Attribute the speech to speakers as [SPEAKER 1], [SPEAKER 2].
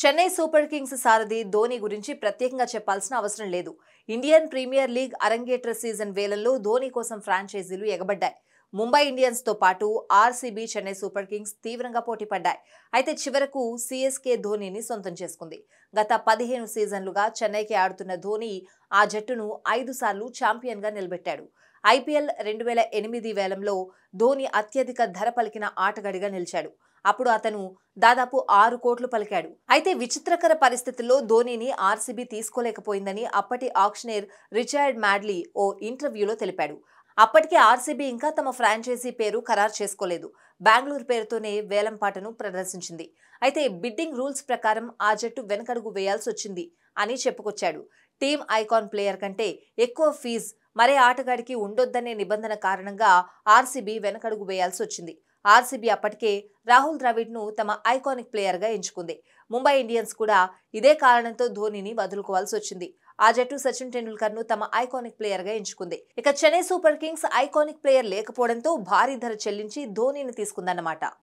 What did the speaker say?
[SPEAKER 1] Chennai super Kings సారథి ధోని గురించి ప్రత్యేకంగా చెప్పాల్సిన అవసరం లేదు. ఇండియన్ ప్రీమియర్ లీగ్ అరంగేట్ర సీజన్ వేళల్లో ధోని కోసం ఫ్రాంచైజీలు ఎగబడ్డాయి. ముంబై ఇండియన్స్ తో పాటు ఆర్సీబీ, చెన్నై సూపర్ కింగ్స్ తీవ్రంగా పోటీపడ్డాయి. అయితే చివరకు సీఎస్కే ధోనిని సొంతం చేసుకుంది. గత 15 సీజన్లుగా చెన్నైకి ఆడుతున్న ధోని ఆ జట్టును 5 సార్లు ఛాంపియన్గా నిలబెట్టాడు. ఐపీఎల్ 2008 వేలంలో ధోని అత్యధిక ధర పలికిన ఆటగాడిగా నిలిచాడు. అప్పుడు అతను దాదాపు 6 కోట్లు పలికాడు. అయితే విచిత్రకర పరిస్థితుల్లో ధోనిని ఆర్సీబీ తీసుకోలేకపోయిందని అప్పటి ఆక్షనీర్ రిచర్డ్ మ్యాడ్లీ ఓ ఇంటర్వ్యూలో తెలిపాడు. అప్పటికే ఆర్సీబీ ఇంకా తమ ఫ్రాంచైజీ పేరు ఖరారు చేసుకోలేదు. బెంగళూరు పేరుతోనే వేలంపాటను ప్రదర్శించింది. అయితే బిడ్డింగ్ రూల్స్ ప్రకారం ఆ జట్టు వెనకడుగు వేయాల్సి వచ్చింది అని చెప్పుకొచ్చాడు. టీమ్ ఐకాన్ ప్లేయర్ కంటే ఎక్కువ ఫీజు మరే ఆటగాడికి ఉండొద్దనే నిబంధన కారణంగా ఆర్సీబీ వెనకడుగు వేయాల్సి వచ్చింది. ఆర్సీబీ అప్పటికే రాహుల్ ద్రావిడ్ను తమ ఐకానిక్ ప్లేయర్గా ఎంచుకుంది. ముంబై ఇండియన్స్ కూడా ఇదే కారణంతో ధోనిని వదులుకోవాల్సి వచ్చింది. ఆ జట్టు సచిన్ టెండూల్కర్ను తమ ఐకానిక్ ప్లేయర్గా ఎంచుకుంది. ఇక Chennai super Kings iconic player లేకపోవడంతో భారీ ధర చెల్లించి ధోనిని తీసుకుందన్నమాట.